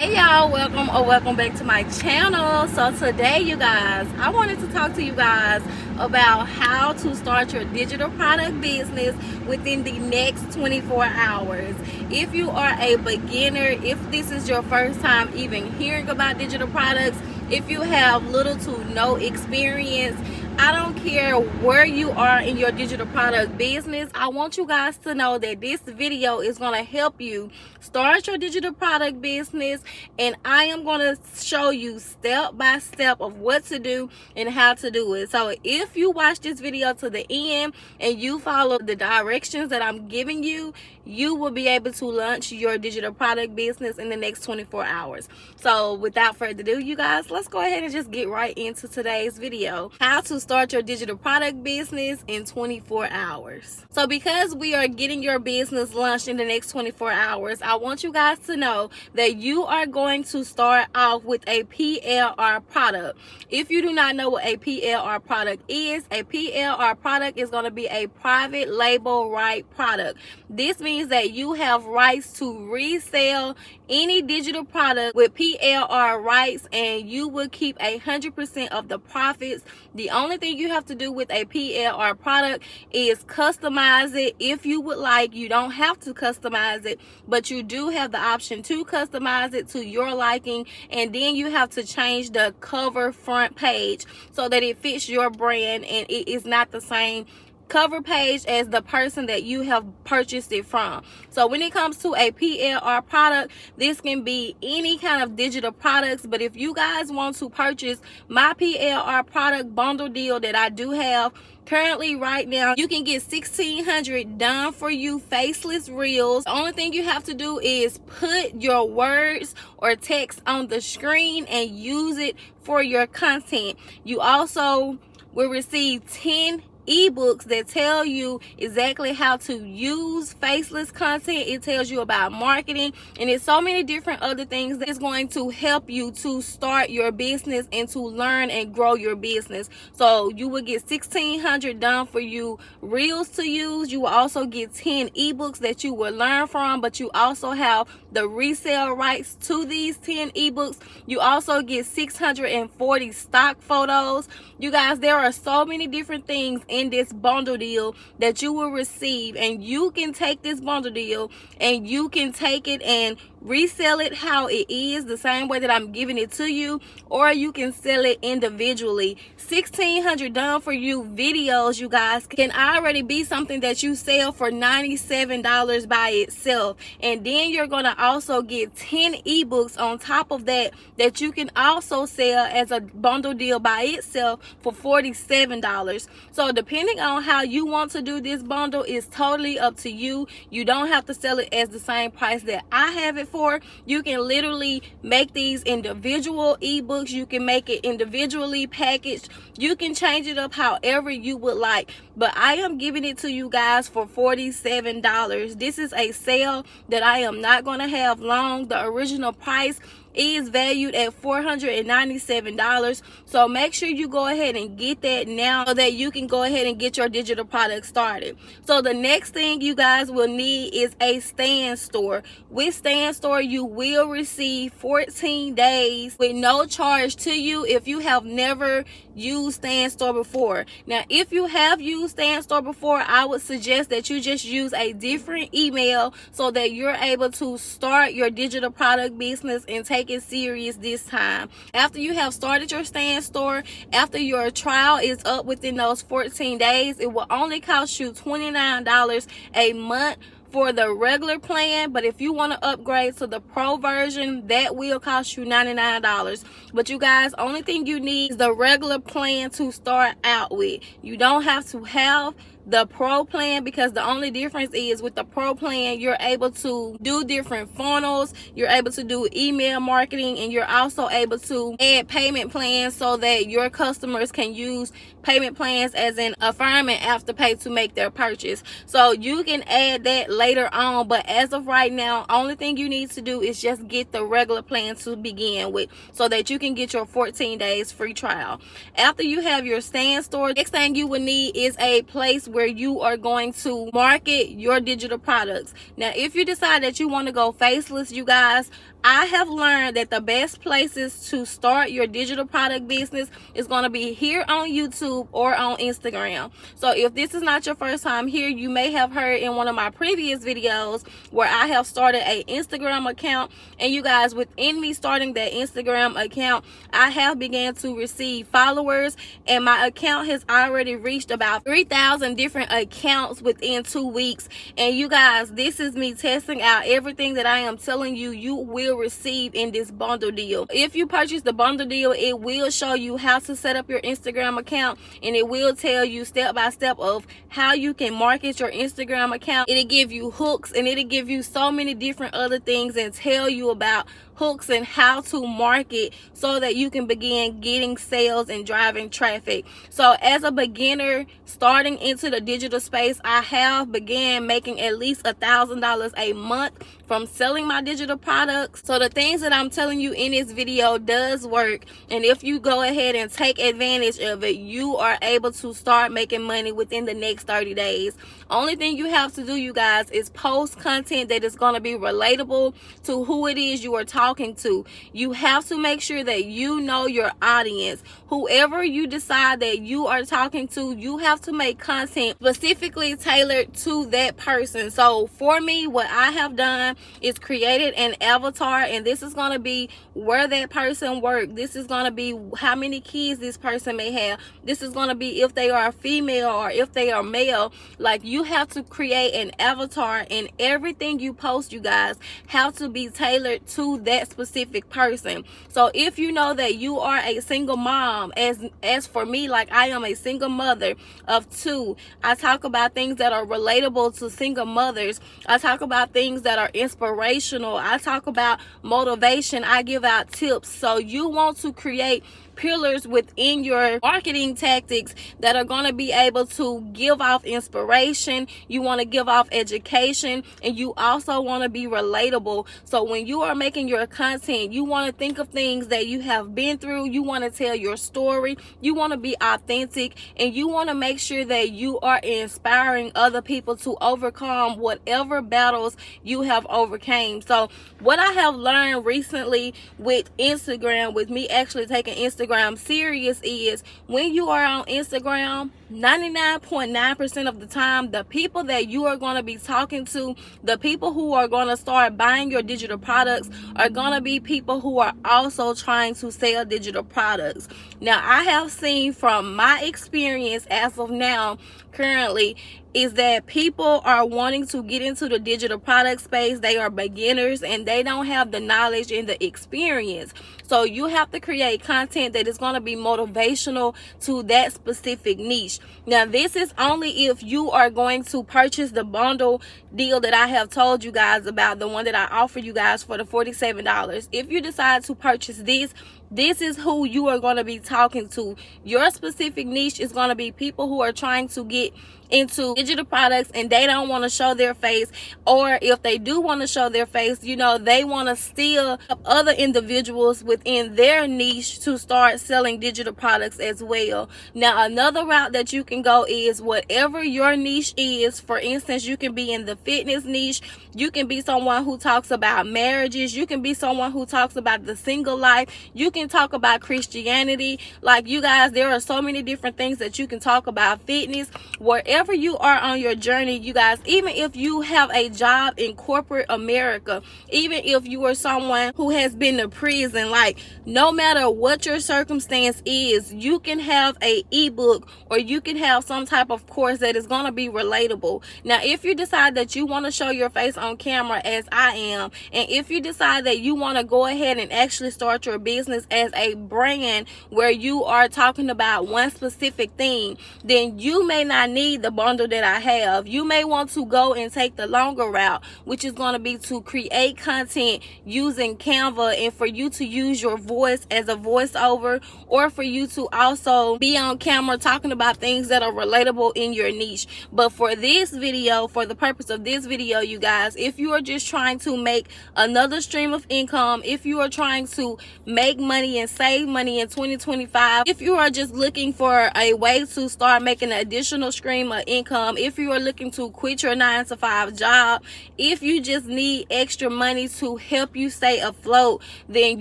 Hey y'all, welcome back to my channel. So today, you guys, I wanted to talk to you guys about how to start your digital product business within the next 24 hours. If you are a beginner, if this is your first time even hearing about digital products, if you have little to no experience, I don't care where you are in your digital product business, I want you guys to know that this video is going to help you start your digital product business, and I am going to show you step by step of what to do and how to do it. So if you watch this video to the end and you follow the directions that I'm giving you, you will be able to launch your digital product business in the next 24 hours. So without further ado, you guys, let's go ahead and just get right into today's video. How to start your digital product business in 24 hours. So because we are getting your business launched in the next 24 hours, I want you guys to know that you are going to start off with a PLR product. If you do not know what a PLR product is, a PLR product is going to be a private label right product. This means that you have rights to resell any digital product with PLR rights, and you will keep 100% of the profits. The only thing you have to do with a PLR product is customize it if you would like. You don't have to customize it, but you do have the option to customize it to your liking, and then you have to change the cover front page so that it fits your brand and it is not the same cover page as the person that you have purchased it from. So when it comes to a PLR product, this can be any kind of digital products, but if you guys want to purchase my PLR product bundle deal that I do have currently right now, you can get 1,600 done for you faceless reels. The only thing you have to do is put your words or text on the screen and use it for your content. You also will receive 10 ebooks that tell you exactly how to use faceless content. It tells you about marketing, and it's so many different other things that is going to help you to start your business and to learn and grow your business. So you will get 1,600 done for you reels to use. You will also get 10 ebooks that you will learn from, but you also have the resale rights to these 10 ebooks. You also get 640 stock photos. You guys, there are so many different things in this bundle deal that you will receive, and you can take this bundle deal and you can take it and resell it how it is, the same way that I'm giving it to you, or you can sell it individually. 1,600 done for you videos, you guys, can already be something that you sell for $97 by itself, and then you're going to also get 10 ebooks on top of that that you can also sell as a bundle deal by itself for $47. So depending on how you want to do this bundle is totally up to you. You don't have to sell it as the same price that I have it for. You can literally make these individual ebooks. You can make it individually packaged. You can change it up however you would like, but I am giving it to you guys for $47. This is a sale that I am not going to have long. The original price is valued at $497. So make sure you go ahead and get that now so that you can go ahead and get your digital product started. So the next thing you guys will need is a stand store. With stand store, you will receive 14 days with no charge to you if you have never used stand store before. Now, if you have used stand store before, I would suggest that you just use a different email so that you're able to start your digital product business and take it serious this time. After you have started your stand store, after your trial is up within those 14 days, it will only cost you $29 a month for the regular plan, but if you want to upgrade to the pro version, that will cost you $99. But you guys, only thing you need is the regular plan to start out with. You don't have to have the pro plan, because the only difference is with the pro plan, you're able to do different funnels, you're able to do email marketing, and you're also able to add payment plans so that your customers can use payment plans as an Affirm and Afterpay to make their purchase. So you can add that later on, but as of right now, only thing you need to do is just get the regular plan to begin with so that you can get your 14 days free trial. After you have your stand store, next thing you will need is a place where where you are going to market your digital products. Now, if you decide that you want to go faceless, you guys, I have learned that the best places to start your digital product business is going to be here on YouTube or on Instagram. So if this is not your first time here, you may have heard in one of my previous videos where I have started an Instagram account. And you guys, within me starting that Instagram account, I have began to receive followers, and my account has already reached about 3,000 different accounts within 2 weeks. And you guys, this is me testing out everything that I am telling you you will receive in this bundle deal. If you purchase the bundle deal, it will show you how to set up your Instagram account, and it will tell you step by step of how you can market your Instagram account. It'll give you hooks, and it'll give you so many different other things and tell you about hooks and how to market so that you can begin getting sales and driving traffic. So as a beginner starting into the digital space, I have began making at least $1,000 a month from selling my digital products. So the things that I'm telling you in this video does work, and if you go ahead and take advantage of it, you are able to start making money within the next 30 days. Only thing you have to do, you guys, is post content that is going to be relatable to who it is you are talking to. You have to make sure that you know your audience. Whoever you decide that you are talking to, you have to make content specifically tailored to that person. So for me, what I have done is created an avatar, and this is going to be where that person works. This is going to be how many kids this person may have. This is going to be if they are female or if they are male. Like, you have to create an avatar, and everything you post, you guys, have to be tailored to that specific person. So if you know that you are a single mom, as for me, like I am a single mother of 2, I talk about things that are relatable to single mothers. I talk about things that are inspirational. I talk about motivation. I give out tips. So you want to create pillars within your marketing tactics that are going to be able to give off inspiration. You want to give off education, and you also want to be relatable. So when you are making your content, you want to think of things that you have been through. You want to tell your story. You want to be authentic, and you want to make sure that you are inspiring other people to overcome whatever battles you have overcame. So what I have learned recently with Instagram, with me actually taking Instagram serious, is when you are on Instagram, 99.9% of the time, the people that you are going to be talking to, the people who are going to start buying your digital products, are going to be people who are also trying to sell digital products. Now, I have seen from my experience as of now, currently, is that people are wanting to get into the digital product space. They are beginners and they don't have the knowledge and the experience. So you have to create content that is going to be motivational to that specific niche. Now, this is only if you are going to purchase the bundle deal that I have told you guys about, the one that I offer you guys for the $47. If you decide to purchase this is who you are going to be talking to. Your specific niche is going to be people who are trying to get into digital products and they don't want to show their face, or if they do want to show their face, you know, they want to still help other individuals within their niche to start selling digital products as well. Now, another route that you can go is whatever your niche is. For instance, you can be in the fitness niche. You can be someone who talks about marriages. You can be someone who talks about the single life. You can talk about Christianity. Like, you guys, there are so many different things that you can talk about. Fitness, wherever you are on your journey, you guys, even if you have a job in corporate America, even if you are someone who has been to prison, like, no matter what your circumstance is, you can have a ebook or you can have some type of course that is going to be relatable. Now, if you decide that you want to show your face on camera, as I am, and if you decide that you want to go ahead and actually start your business as a brand where you are talking about one specific thing, then you may not need the bundle that I have. You may want to go and take the longer route, which is going to be to create content using Canva, and for you to use your voice as a voiceover, or for you to also be on camera talking about things that are relatable in your niche. But for this video, for the purpose of this video, you guys, if you are just trying to make another stream of income, if you are trying to make money and save money in 2025, if you are just looking for a way to start making an additional stream of income, if you are looking to quit your 9-to-5 job, if you just need extra money to help you stay afloat, then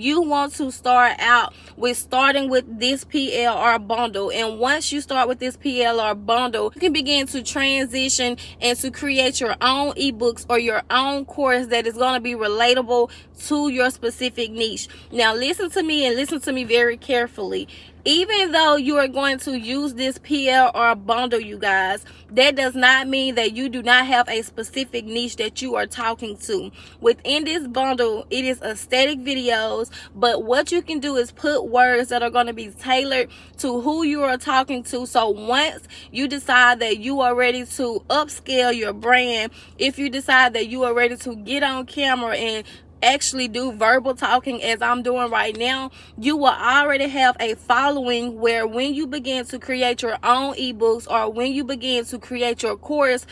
you want to start out with starting with this PLR bundle. And once you start with this PLR bundle, you can begin to transition and to create your own ebooks or your own course that is going to be relatable to your specific niche. Now listen to me, and listen to me very carefully. Even though you are going to use this PLR bundle, you guys, that does not mean that you do not have a specific niche that you are talking to. Within this bundle, it is aesthetic videos, but what you can do is put words that are going to be tailored to who you are talking to. So once you decide that you are ready to upscale your brand, if you decide that you are ready to get on camera and actually do verbal talking as I'm doing right now, you will already have a following where when you begin to create your own ebooks or when you begin to create your course,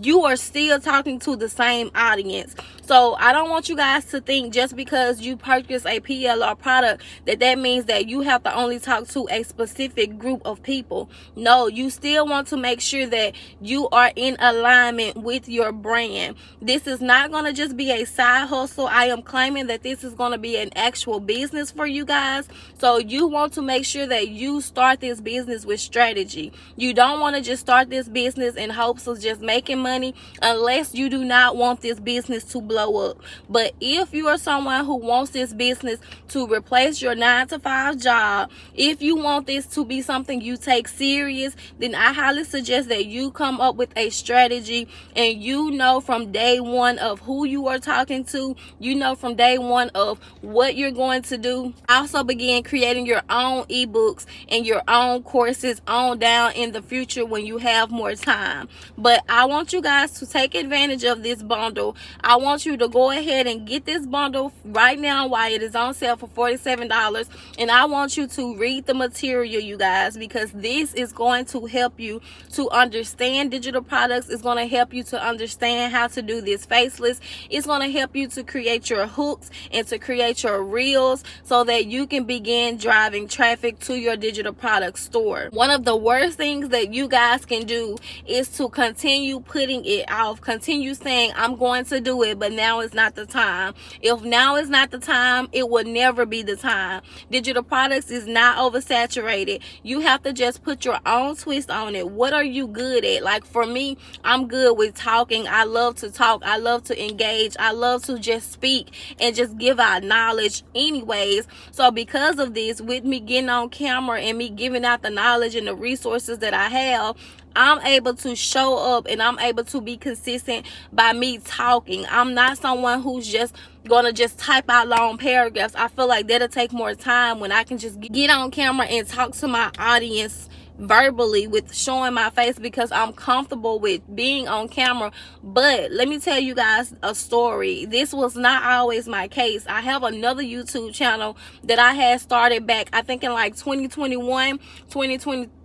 you are still talking to the same audience. So I don't want you guys to think just because you purchase a PLR product that means that you have to only talk to a specific group of people. No, you still want to make sure that you are in alignment with your brand. This is not going to just be a side hustle. I am claiming that this is going to be an actual business for you guys. So you want to make sure that you start this business with strategy. You don't want to just start this business in hopes of just making money, unless you do not want this business to blow up. But if you are someone who wants this business to replace your 9-to-5 job, if you want this to be something you take serious, then I highly suggest that you come up with a strategy, and you know from day one of who you are talking to, you know from day one of what you're going to do. Also begin creating your own ebooks and your own courses on down in the future when you have more time. But I want you guys to take advantage of this bundle. I want you to go ahead and get this bundle right now while it is on sale for $47. And I want you to read the material, you guys, because this is going to help you to understand digital products. It's going to help you to understand how to do this faceless. It's going to help you to create your hooks and to create your reels so that you can begin driving traffic to your digital product store. One of the worst things that you guys can do is to continue putting it off, continue saying I'm going to do it, but now is not the time. If now is not the time, it will never be the time. Digital products is not oversaturated. You have to just put your own twist on it. What are you good at? Like for me, I'm good with talking. I love to talk. I love to engage. I love to just speak and just give out knowledge anyways. So because of this, with me getting on camera and me giving out the knowledge and the resources that I have, I'm able to show up and I'm able to be consistent by me talking. I'm not someone who's just gonna just type out long paragraphs. I feel like that'll take more time when I can just get on camera and talk to my audience verbally with showing my face, because I'm comfortable with being on camera. But let me tell you guys a story. This was not always my case. I have another YouTube channel that I had started back, I think in like 2021,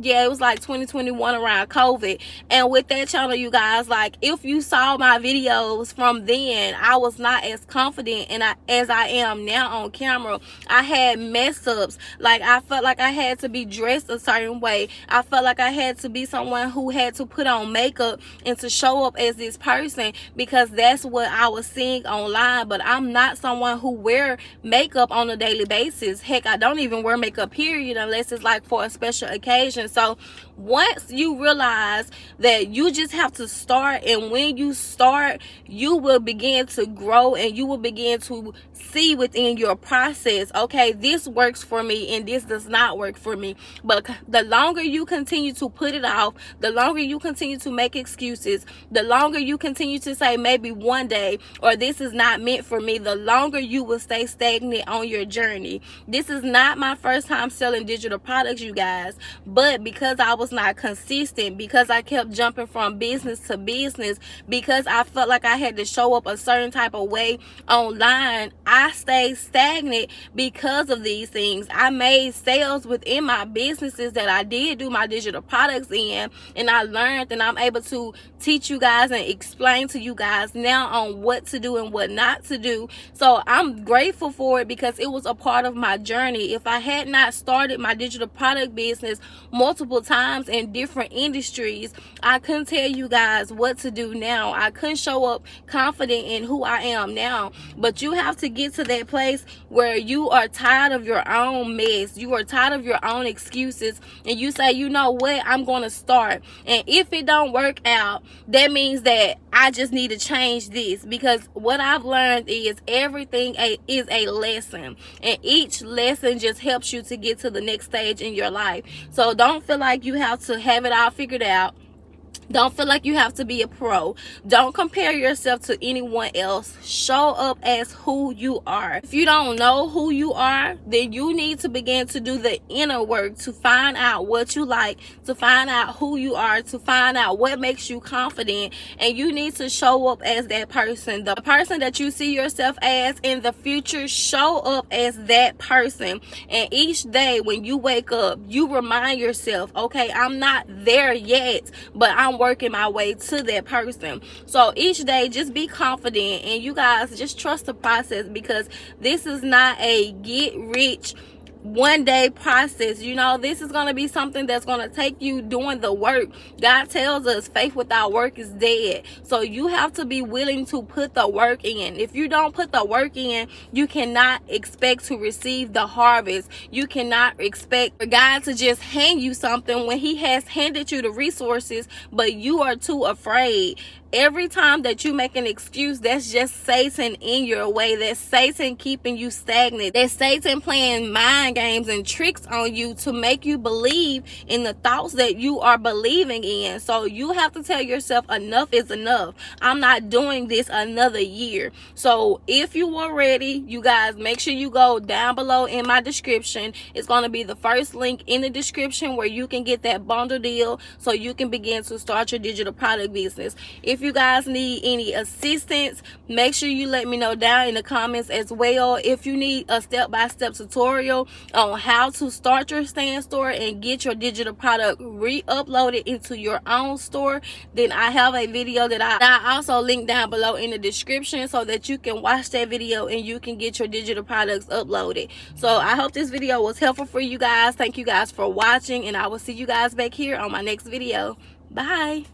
yeah, it was like 2021 around COVID. And with that channel, you guys, like if you saw my videos from then, I was not as confident as I am now on camera. I had mess ups. Like I felt like I had to be dressed a certain way. I felt like I had to be someone who had to put on makeup and to show up as this person, because that's what I was seeing online. But I'm not someone who wear makeup on a daily basis. Heck, I don't even wear makeup period unless it's like for a special occasion. So once you realize that you just have to start, and when you start, you will begin to grow and you will begin to see within your process, okay, this works for me and this does not work for me. But the longer you continue to put it off, the longer you continue to make excuses, the longer you continue to say maybe one day, or this is not meant for me, the longer you will stay stagnant on your journey. This is not my first time selling digital products, you guys, but because I was not consistent, because I kept jumping from business to business, because I felt like I had to show up a certain type of way online, I stayed stagnant because of these things. I made sales within my businesses that I did do do my digital products in, and I learned, and I'm able to teach you guys and explain to you guys now on what to do and what not to do. So I'm grateful for it because it was a part of my journey. If I had not started my digital product business multiple times in different industries, I couldn't tell you guys what to do now. I couldn't show up confident in who I am now. But you have to get to that place where you are tired of your own mess. You are tired of your own excuses, and you say, you know what, I'm going to start. And if it don't work out, that means that I just need to change this, because what I've learned is everything is a lesson, and each lesson just helps you to get to the next stage in your life. So don't feel like you have to have it all figured out. Don't feel like you have to be a pro. Don't compare yourself to anyone else. Show up as who you are. If you don't know who you are, then you need to begin to do the inner work to find out what you like, to find out who you are, to find out what makes you confident. And you need to show up as that person. The person that you see yourself as in the future, show up as that person. And each day when you wake up, you remind yourself, okay, I'm not there yet, but I'm working my way to that person. So each day, just be confident, and you guys just trust the process, because this is not a get rich one day process. You know, this is going to be something that's going to take you doing the work. God tells us faith without work is dead. So you have to be willing to put the work in. If you don't put the work in, you cannot expect to receive the harvest. You cannot expect for God to just hand you something when he has handed you the resources, but you are too afraid. Every time that you make an excuse, that's just Satan in your way. That's Satan keeping you stagnant. That's Satan playing mind games and tricks on you to make you believe in the thoughts that you are believing in. So you have to tell yourself, enough is enough. I'm not doing this another year. So if you are ready, you guys, make sure you go down below in my description. It's going to be the first link in the description where you can get that bundle deal so you can begin to start your digital product business. If you guys need any assistance, make sure you let me know down in the comments as well. If you need a step-by-step tutorial on how to start your stand store and get your digital product re-uploaded into your own store, then I have a video that I also link down below in the description so that you can watch that video and you can get your digital products uploaded. So I hope this video was helpful for you guys. Thank you guys for watching, and I will see you guys back here on my next video. Bye.